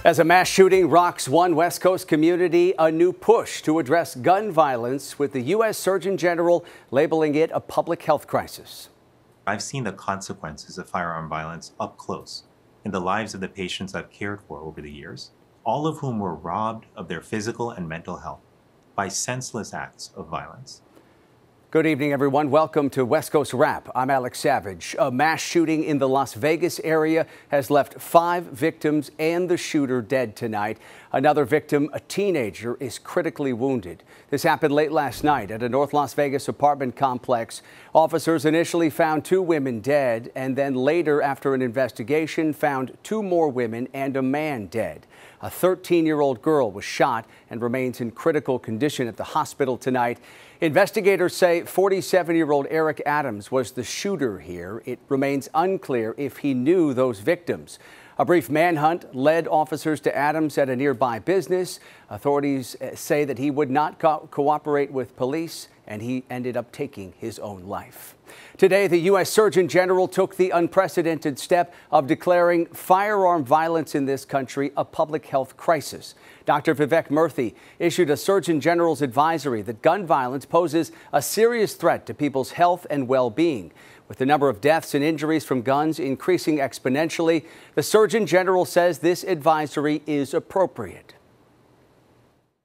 As a mass shooting rocks one West Coast community, a new push to address gun violence, with the U.S. Surgeon General labeling it a public health crisis. I've seen the consequences of firearm violence up close in the lives of the patients I've cared for over the years, all of whom were robbed of their physical and mental health by senseless acts of violence. Good evening, everyone. Welcome to West Coast Wrap. I'm Alex Savage. A mass shooting in the Las Vegas area has left 5 victims and the shooter dead tonight. Another victim, a teenager, is critically wounded. This happened late last night at a North Las Vegas apartment complex. Officers initially found 2 women dead, and then later, after an investigation, found 2 more women and a man dead. A 13-year-old girl was shot and remains in critical condition at the hospital tonight. Investigators say 47-year-old Eric Adams was the shooter here. It remains unclear if he knew those victims. A brief manhunt led officers to Adams at a nearby business. Authorities say that he would not cooperate with police, and he ended up taking his own life. Today, the U.S. Surgeon General took the unprecedented step of declaring firearm violence in this country a public health crisis. Dr. Vivek Murthy issued a Surgeon General's advisory that gun violence poses a serious threat to people's health and well-being. With the number of deaths and injuries from guns increasing exponentially, the Surgeon General says this advisory is appropriate.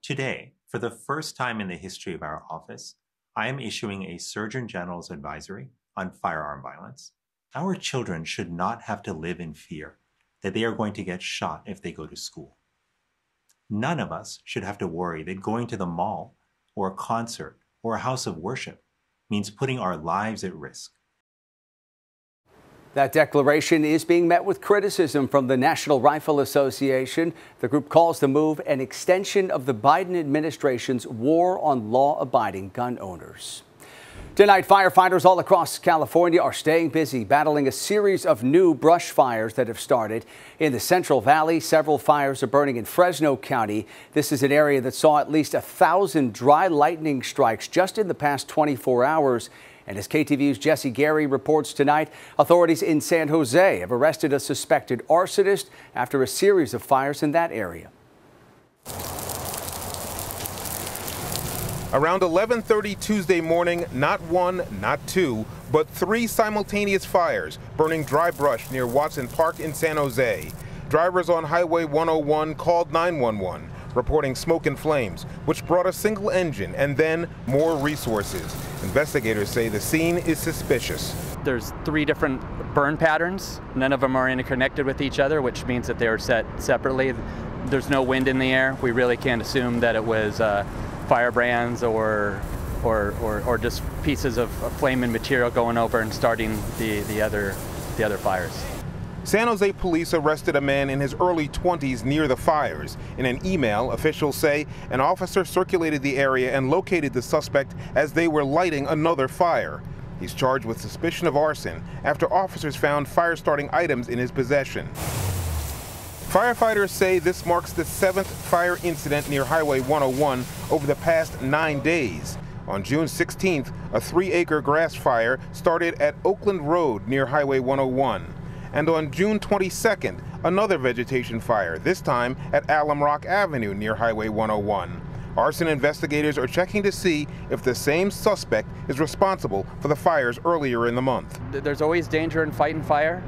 Today, for the first time in the history of our office, I am issuing a Surgeon General's advisory on firearm violence. Our children should not have to live in fear that they are going to get shot if they go to school. None of us should have to worry that going to the mall or a concert or a house of worship means putting our lives at risk. That declaration is being met with criticism from the National Rifle Association. The group calls the move an extension of the Biden administration's war on law-abiding gun owners. Tonight, firefighters all across California are staying busy battling a series of new brush fires that have started. In the Central Valley, several fires are burning in Fresno County. This is an area that saw at least 1,000 dry lightning strikes just in the past 24 hours. And as KTVU's Jesse Gary reports tonight, authorities in San Jose have arrested a suspected arsonist after a series of fires in that area. Around 11:30 Tuesday morning, not 1, not 2, but 3 simultaneous fires burning dry brush near Watson Park in San Jose. Drivers on Highway 101 called 911, reporting smoke and flames, which brought a single engine and then more resources. Investigators say the scene is suspicious. There's 3 different burn patterns. None of them are interconnected with each other, which means that they were set separately. There's no wind in the air. We really can't assume that it was firebrands or just pieces of flaming material going over and starting the other fires. San Jose police arrested a man in his early 20s near the fires. In an email, officials say an officer circulated the area and located the suspect as they were lighting another fire. He's charged with suspicion of arson after officers found fire-starting items in his possession. Firefighters say this marks the 7th fire incident near Highway 101 over the past 9 days. On June 16th, a 3-acre grass fire started at Oakland Road near Highway 101. And on June 22nd, another vegetation fire, this time at Alum Rock Avenue near Highway 101. Arson investigators are checking to see if the same suspect is responsible for the fires earlier in the month. There's always danger in fighting fire.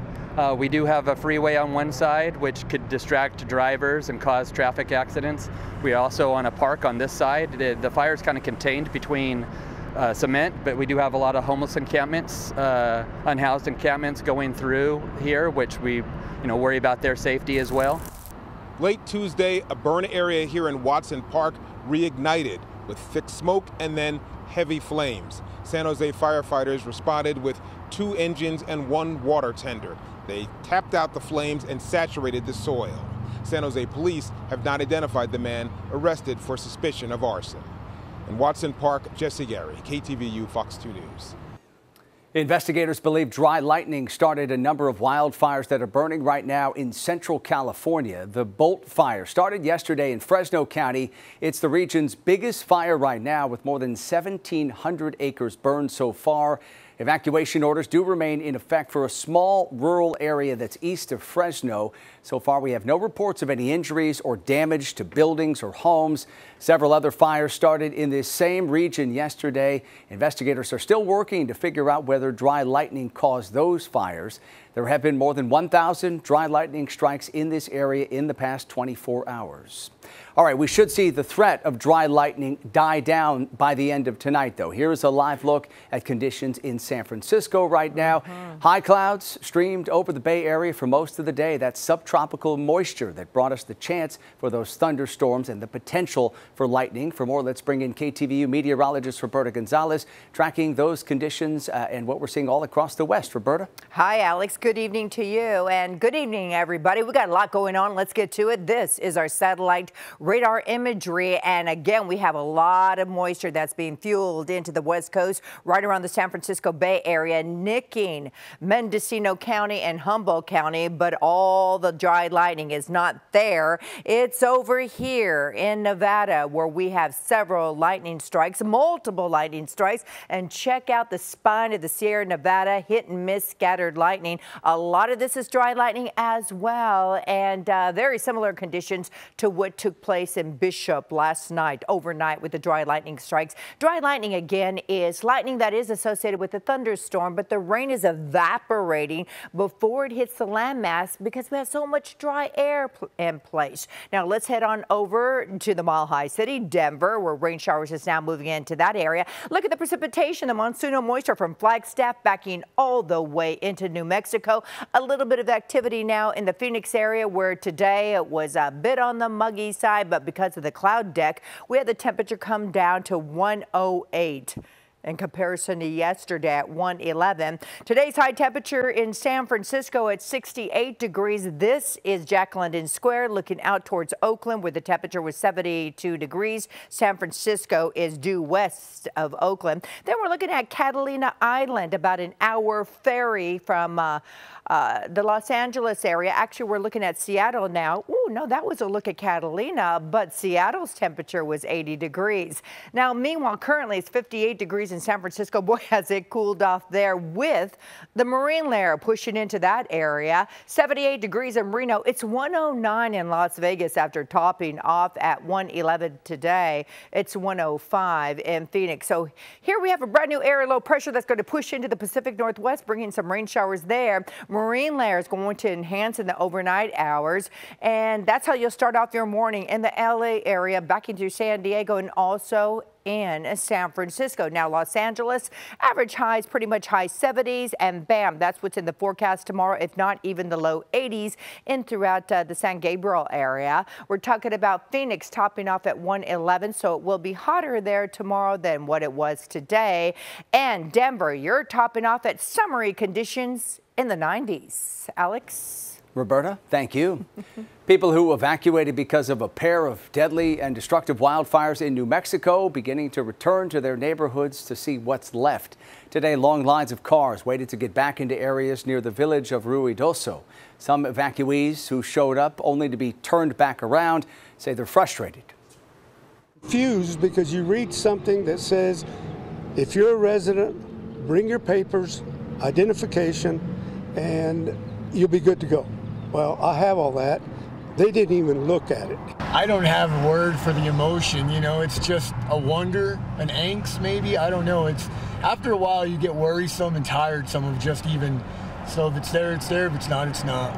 We do have a freeway on one side, which could distract drivers and cause traffic accidents. We are also on a park on this side. The fire is kind of contained between cement, but we do have a lot of homeless encampments, unhoused encampments going through here, which we worry about their safety as well. Late Tuesday, a burn area here in Watson Park reignited with thick smoke and then heavy flames. San Jose firefighters responded with 2 engines and 1 water tender. They tapped out the flames and saturated the soil. San Jose police have not identified the man arrested for suspicion of arson. In Watson Park, Jesse Gary, KTVU Fox 2 News. Investigators believe dry lightning started a number of wildfires that are burning right now in central California. The Bolt fire started yesterday in Fresno County. It's the region's biggest fire right now, with more than 1,700 acres burned so far. Evacuation orders do remain in effect for a small rural area that's east of Fresno. So far, we have no reports of any injuries or damage to buildings or homes. Several other fires started in this same region yesterday. Investigators are still working to figure out whether dry lightning caused those fires. There have been more than 1,000 dry lightning strikes in this area in the past 24 hours. All right, we should see the threat of dry lightning die down by the end of tonight, though. Here's a live look at conditions in San Francisco right now. High clouds streamed over the Bay Area for most of the day. That's subtropical moisture that brought us the chance for those thunderstorms and the potential for lightning. For more, let's bring in KTVU meteorologist Roberta Gonzalez, tracking those conditions and what we're seeing all across the West. Roberta? Hi, Alex. Good evening to you, and good evening, everybody. We got a lot going on. Let's get to it. This is our satellite radar imagery, and again, we have a lot of moisture that's being fueled into the West Coast, right around the San Francisco Bay Area, nicking Mendocino County and Humboldt County, but all the dry lightning is not there. It's over here in Nevada, where we have several lightning strikes, multiple lightning strikes, and check out the spine of the Sierra Nevada, hit and miss scattered lightning. A lot of this is dry lightning as well, and very similar conditions to what took place in Bishop last night, overnight, with the dry lightning strikes. Dry lightning, again, is lightning that is associated with a thunderstorm, but the rain is evaporating before it hits the landmass because we have so much dry air in place. Now, let's head on over to the Mile High City, Denver, where rain showers is now moving into that area. Look at the precipitation, the monsoonal moisture from Flagstaff backing all the way into New Mexico. A little bit of activity now in the Phoenix area, where today it was a bit on the muggy side, but because of the cloud deck, we had the temperature come down to 108. In comparison to yesterday at 111. Today's high temperature in San Francisco at 68 degrees. This is Jack London Square looking out towards Oakland, where the temperature was 72 degrees. San Francisco is due west of Oakland. Then we're looking at Catalina Island, about an hour ferry from the Los Angeles area. Actually, we're looking at Seattle now. Ooh, no, that was a look at Catalina, but Seattle's temperature was 80 degrees. Now, meanwhile, currently it's 58 degrees in San Francisco. Boy, has it cooled off there with the marine layer pushing into that area. 78 degrees in Reno. It's 109 in Las Vegas after topping off at 111 today. It's 105 in Phoenix. So here we have a brand new area low pressure that's going to push into the Pacific Northwest, bringing some rain showers there. Marine layer is going to enhance in the overnight hours, and that's how you'll start off your morning in the LA area, back into San Diego, and also in San Francisco. Now, Los Angeles, average highs pretty much high 70s, and bam, that's what's in the forecast tomorrow, if not even the low 80s in throughout the San Gabriel area. We're talking about Phoenix topping off at 111, so it will be hotter there tomorrow than what it was today. And Denver, you're topping off at summery conditions in the 90s. Alex? Roberta, thank you. People who evacuated because of a pair of deadly and destructive wildfires in New Mexico beginning to return to their neighborhoods to see what's left. Today, long lines of cars waited to get back into areas near the village of Ruidoso. Some evacuees who showed up only to be turned back around say they're frustrated. Confused because you read something that says, if you're a resident, bring your papers, identification, and you'll be good to go. Well, I have all that. They didn't even look at it. I don't have a word for the emotion, you know, it's just a wonder, an angst maybe, I don't know. It's after a while you get worrisome and tiresome of just even, so if it's there, it's there, if it's not, it's not.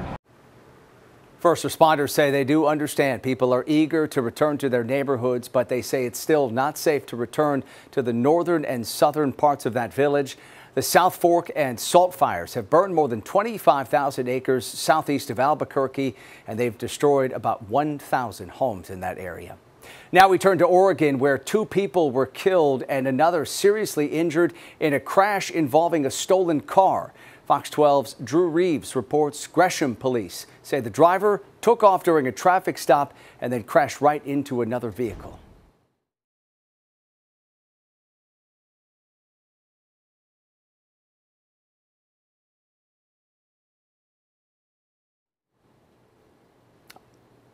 First responders say they do understand people are eager to return to their neighborhoods, but they say it's still not safe to return to the northern and southern parts of that village. The South Fork and Salt fires have burned more than 25,000 acres southeast of Albuquerque, and they've destroyed about 1,000 homes in that area. Now we turn to Oregon, where 2 people were killed and another seriously injured in a crash involving a stolen car. Fox 12's Drew Reeves reports Gresham police say the driver took off during a traffic stop and then crashed right into another vehicle.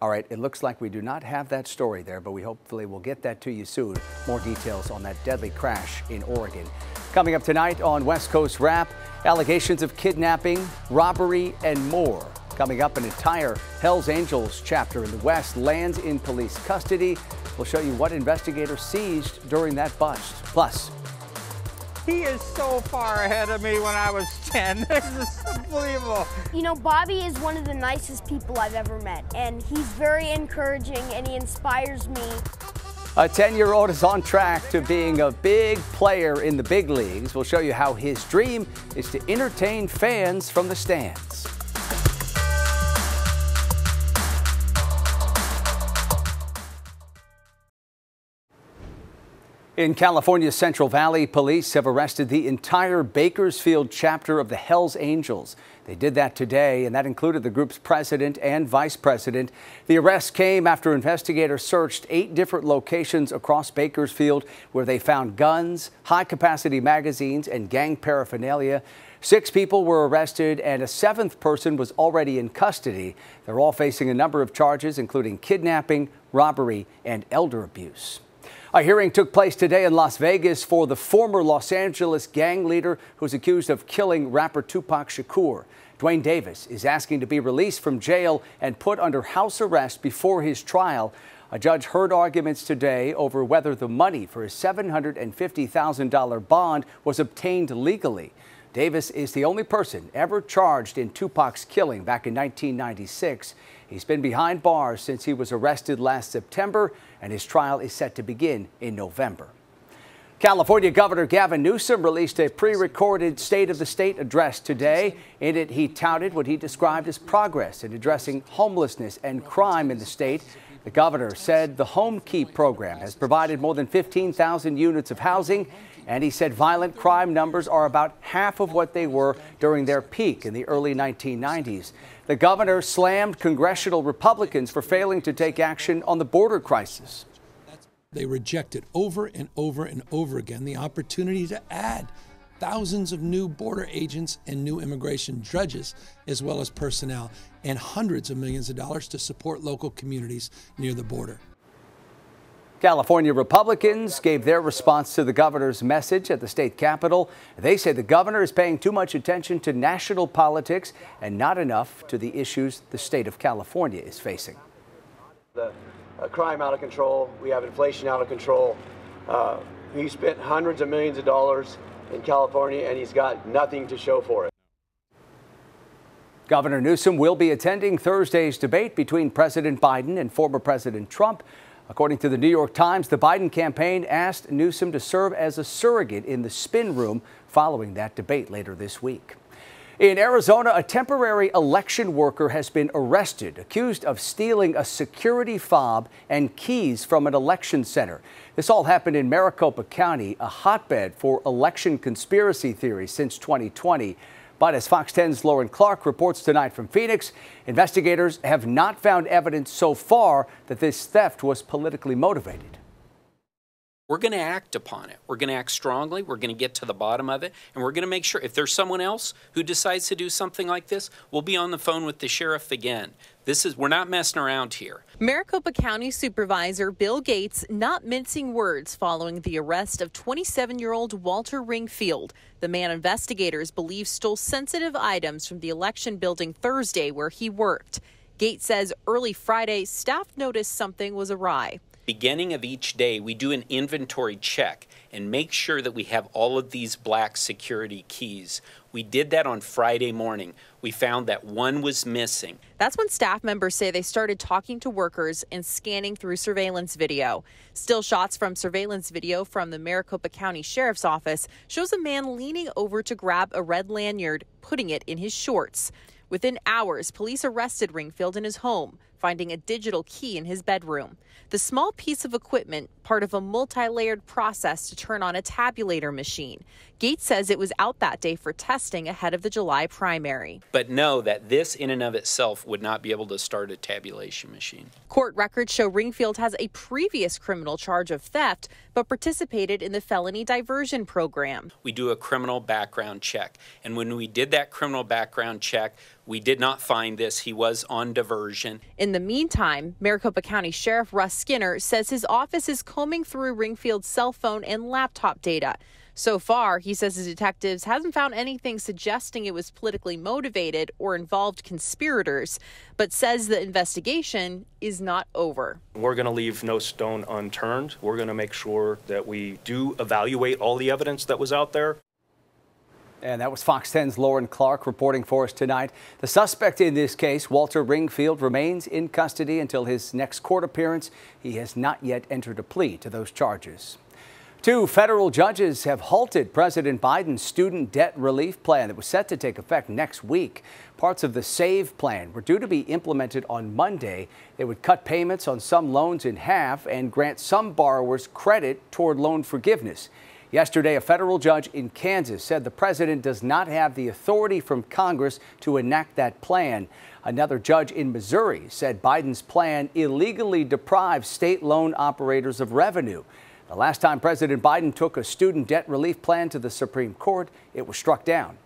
All right, it looks like we do not have that story there, but we hopefully will get that to you soon. More details on that deadly crash in Oregon. Coming up tonight on West Coast Wrap, allegations of kidnapping, robbery, and more. Coming up, an entire Hells Angels chapter in the West lands in police custody. We'll show you what investigators seized during that bust. Plus, he is so far ahead of me when I was 10. This is unbelievable. You know, Bobby is one of the nicest people I've ever met, and he's very encouraging and he inspires me. A 10-year-old is on track to being a big player in the big leagues. We'll show you how his dream is to entertain fans from the stands. In California's Central Valley, police have arrested the entire Bakersfield chapter of the Hells Angels. They did that today, and that included the group's president and vice president. The arrest came after investigators searched 8 different locations across Bakersfield where they found guns, high-capacity magazines, and gang paraphernalia. 6 people were arrested, and a 7th person was already in custody. They're all facing a number of charges, including kidnapping, robbery, and elder abuse. A hearing took place today in Las Vegas for the former Los Angeles gang leader who's accused of killing rapper Tupac Shakur. Dwayne Davis is asking to be released from jail and put under house arrest before his trial. A judge heard arguments today over whether the money for his $750,000 bond was obtained legally. Davis is the only person ever charged in Tupac's killing back in 1996. He's been behind bars since he was arrested last September, and his trial is set to begin in November. California Governor Gavin Newsom released a pre-recorded State of the State address today. In it, he touted what he described as progress in addressing homelessness and crime in the state. The governor said the Home Keep program has provided more than 15,000 units of housing, and he said violent crime numbers are about half of what they were during their peak in the early 1990s. The governor slammed congressional Republicans for failing to take action on the border crisis. They rejected over and over and over again the opportunity to add thousands of new border agents and new immigration judges, as well as personnel, and hundreds of millions of dollars to support local communities near the border. California Republicans gave their response to the governor's message at the state capitol. They say the governor is paying too much attention to national politics and not enough to the issues the state of California is facing. The crime out of control. We have inflation out of control. He spent hundreds of millions of dollars in California, and he's got nothing to show for it. Governor Newsom will be attending Thursday's debate between President Biden and former President Trump. According to the New York Times, the Biden campaign asked Newsom to serve as a surrogate in the spin room following that debate later this week. In Arizona, a temporary election worker has been arrested, accused of stealing a security fob and keys from an election center. This all happened in Maricopa County, a hotbed for election conspiracy theories since 2020. But as Fox 10's Lauren Clark reports tonight from Phoenix, investigators have not found evidence so far that this theft was politically motivated. We're going to act upon it. We're going to act strongly. We're going to get to the bottom of it. And we're going to make sure if there's someone else who decides to do something like this, we'll be on the phone with the sheriff again. We're not messing around here. Maricopa County Supervisor Bill Gates not mincing words following the arrest of 27-year-old Walter Ringfield, the man investigators believe stole sensitive items from the election building Thursday where he worked. Gates says early Friday, staff noticed something was awry. Beginning of each day, we do an inventory check and make sure that we have all of these black security keys. We did that on Friday morning. We found that one was missing. That's when staff members say they started talking to workers and scanning through surveillance video. Still shots from surveillance video from the Maricopa County Sheriff's Office shows a man leaning over to grab a red lanyard, putting it in his shorts. Within hours, police arrested Ringfield in his home, finding a digital key in his bedroom. The small piece of equipment, part of a multi-layered process to turn on a tabulator machine. Gates says it was out that day for testing ahead of the July primary. But know that this in and of itself would not be able to start a tabulation machine. Court records show Ringfield has a previous criminal charge of theft, but participated in the felony diversion program. We do a criminal background check. And when we did that criminal background check, we did not find this. He was on diversion. In the meantime, Maricopa County Sheriff Russ Skinner says his office is combing through Ringfield's cell phone and laptop data. So far, he says his detectives hasn't found anything suggesting it was politically motivated or involved conspirators, but says the investigation is not over. We're going to leave no stone unturned. We're going to make sure that we do evaluate all the evidence that was out there. And that was Fox 10's Lauren Clark reporting for us tonight. The suspect in this case, Walter Ringfield, remains in custody until his next court appearance. He has not yet entered a plea to those charges. 2 federal judges have halted President Biden's student debt relief plan that was set to take effect next week. Parts of the SAVE plan were due to be implemented on Monday. They would cut payments on some loans in half and grant some borrowers credit toward loan forgiveness. Yesterday, a federal judge in Kansas said the president does not have the authority from Congress to enact that plan. Another judge in Missouri said Biden's plan illegally deprives state loan operators of revenue. The last time President Biden took a student debt relief plan to the Supreme Court, it was struck down.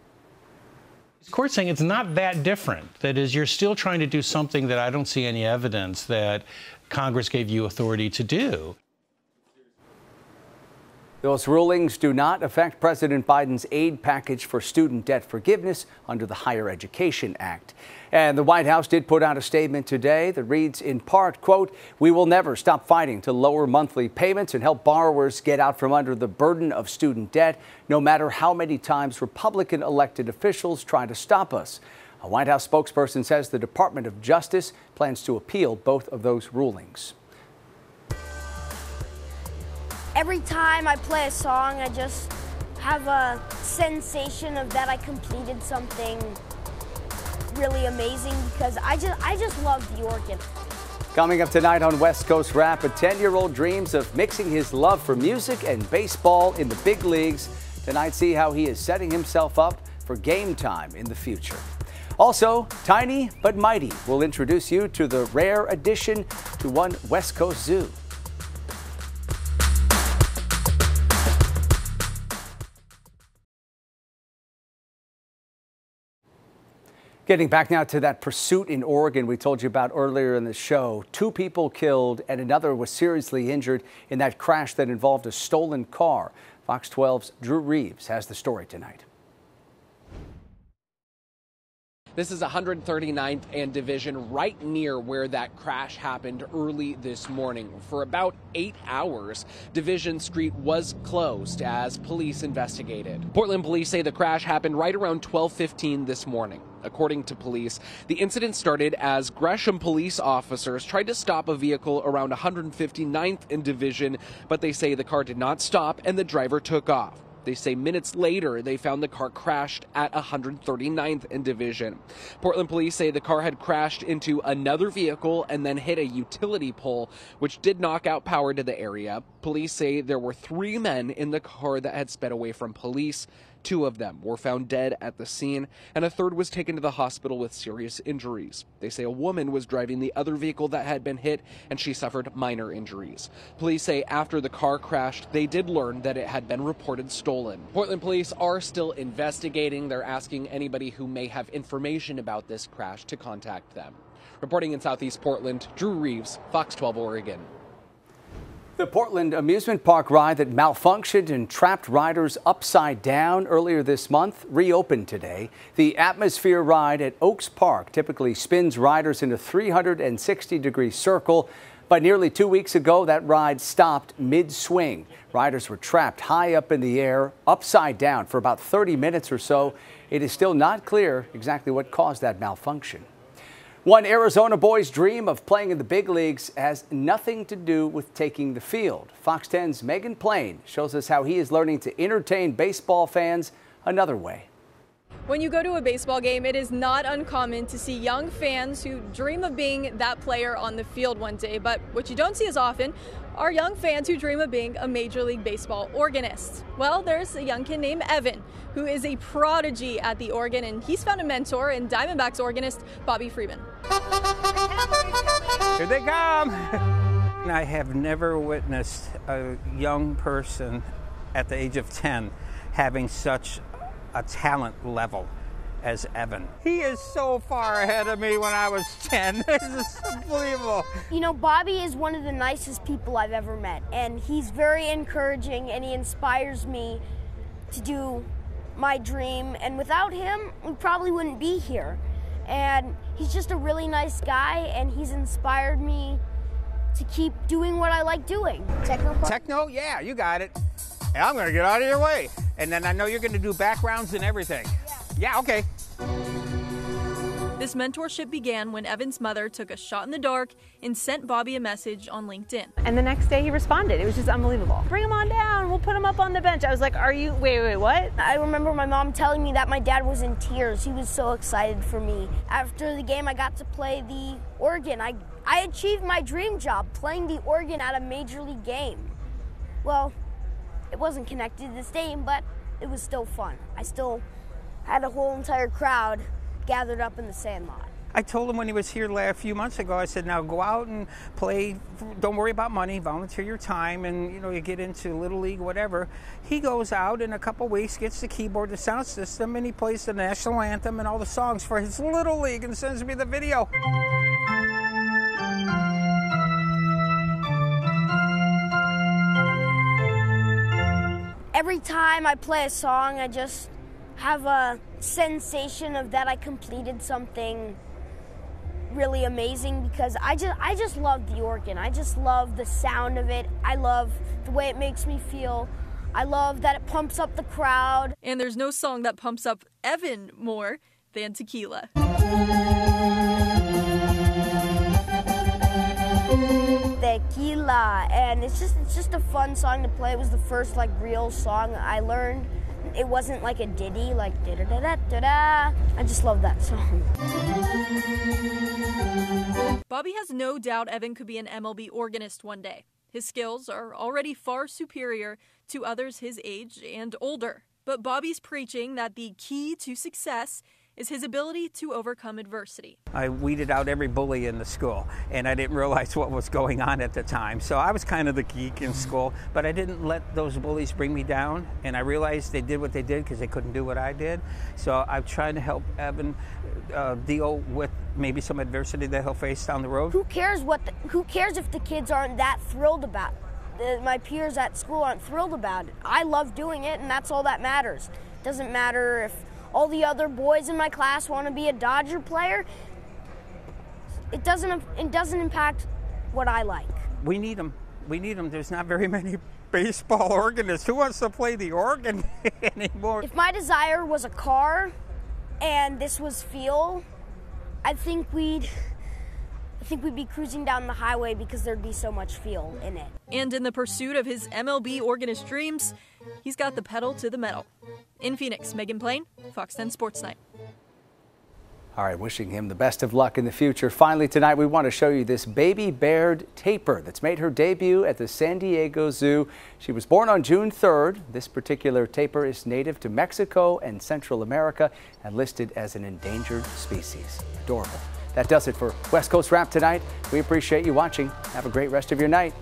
The court's saying it's not that different. That is, you're still trying to do something that I don't see any evidence that Congress gave you authority to do. Those rulings do not affect President Biden's aid package for student debt forgiveness under the Higher Education Act. And the White House did put out a statement today that reads in part, quote, "We will never stop fighting to lower monthly payments and help borrowers get out from under the burden of student debt, no matter how many times Republican elected officials try to stop us." A White House spokesperson says the Department of Justice plans to appeal both of those rulings. Every time I play a song, I just have a sensation of that I completed something really amazing because I just love the organ. Coming up tonight on West Coast Rap, a 10-year-old dreams of mixing his love for music and baseball in the big leagues. Tonight, see how he is setting himself up for game time in the future. Also, Tiny but Mighty will introduce you to the rare addition to one West Coast zoo. Getting back now to that pursuit in Oregon we told you about earlier in the show. 2 people killed and another was seriously injured in that crash that involved a stolen car. Fox 12's Drew Reeves has the story tonight. This is 139th and Division, right near where that crash happened early this morning. For about 8 hours, Division Street was closed as police investigated. Portland police say the crash happened right around 12:15 this morning. According to police, the incident started as Gresham police officers tried to stop a vehicle around 159th and Division, but they say the car did not stop and the driver took off. They say minutes later, they found the car crashed at 139th and Division. Portland police say the car had crashed into another vehicle and then hit a utility pole, which did knock out power to the area. Police say there were 3 men in the car that had sped away from police. 2 of them were found dead at the scene, and a third was taken to the hospital with serious injuries. They say a woman was driving the other vehicle that had been hit, and she suffered minor injuries. Police say after the car crashed, they did learn that it had been reported stolen. Portland police are still investigating. They're asking anybody who may have information about this crash to contact them. Reporting in Southeast Portland, Drew Reeves, Fox 12 Oregon. The Portland amusement park ride that malfunctioned and trapped riders upside down earlier this month reopened today. The Atmosphere ride at Oaks Park typically spins riders in a 360-degree circle. But nearly 2 weeks ago, that ride stopped mid-swing. Riders were trapped high up in the air, upside down for about 30 minutes or so. It is still not clear exactly what caused that malfunction. One Arizona boy's dream of playing in the big leagues has nothing to do with taking the field. Fox 10's Megan Plain shows us how he is learning to entertain baseball fans another way. When you go to a baseball game, it is not uncommon to see young fans who dream of being that player on the field one day. But what you don't see as often are young fans who dream of being a Major League Baseball organist. Well, there's a young kid named Evan who is a prodigy at the organ, and he's found a mentor in Diamondbacks organist Bobby Freeman. Here they come! I have never witnessed a young person at the age of 10 having such a talent level as Evan. He is so far ahead of me when I was 10. This is unbelievable. You know, Bobby is one of the nicest people I've ever met, and he's very encouraging and he inspires me to do my dream, and without him, we probably wouldn't be here. And he's just a really nice guy, and he's inspired me to keep doing what I like doing. Techno? Yeah, you got it. Hey, I'm gonna get out of your way. And then I know you're gonna do backgrounds and everything. Yeah, okay. This mentorship began when Evan's mother took a shot in the dark and sent Bobby a message on LinkedIn. And the next day he responded. It was just unbelievable. Bring him on down. We'll put him up on the bench. I was like, wait, what? I remember my mom telling me that my dad was in tears. He was so excited for me. After the game, I got to play the organ. I achieved my dream job, playing the organ at a major league game. Well, it wasn't connected to the stadium, but it was still fun. I still had a whole entire crowd gathered up in the sandlot. I told him when he was here a few months ago, I said, now go out and play, don't worry about money, volunteer your time, and you get into Little League, whatever. He goes out in a couple weeks, gets the keyboard, the sound system, and he plays the national anthem and all the songs for his Little League and sends me the video. Every time I play a song, I just have a sensation of that I completed something really amazing, because I just love the organ. I just love the sound of it. I love the way it makes me feel. I love that it pumps up the crowd. And there's no song that pumps up Evan more than Tequila. Tequila, and it's just a fun song to play. It was the first real song I learned. It wasn't like a ditty, like da-da-da-da-da-da. I just love that song. Bobby has no doubt Evan could be an MLB organist one day. His skills are already far superior to others his age and older. But Bobby's preaching that the key to success is his ability to overcome adversity. I weeded out every bully in the school, and I didn't realize what was going on at the time. So I was kind of the geek in school, but I didn't let those bullies bring me down, and I realized they did what they did because they couldn't do what I did. So I've tried to help Evan deal with maybe some adversity that he'll face down the road. Who cares if the kids aren't that thrilled about it? My peers at school aren't thrilled about it. I love doing it, and that's all that matters. It doesn't matter if all the other boys in my class want to be a Dodger player. It doesn't impact what I like. We need them. We need them. There's not very many baseball organists. Who wants to play the organ anymore? If my desire was a car and this was fuel, I think we'd be cruising down the highway because there'd be so much fuel in it. And in the pursuit of his MLB organist dreams, he's got the pedal to the metal. In Phoenix, Megan Plain, Fox 10 Sports Night. All right, wishing him the best of luck in the future. Finally tonight, we want to show you this baby-beared tapir that's made her debut at the San Diego Zoo. She was born on June 3rd. This particular tapir is native to Mexico and Central America and listed as an endangered species. Adorable. That does it for West Coast Wrap tonight. We appreciate you watching. Have a great rest of your night.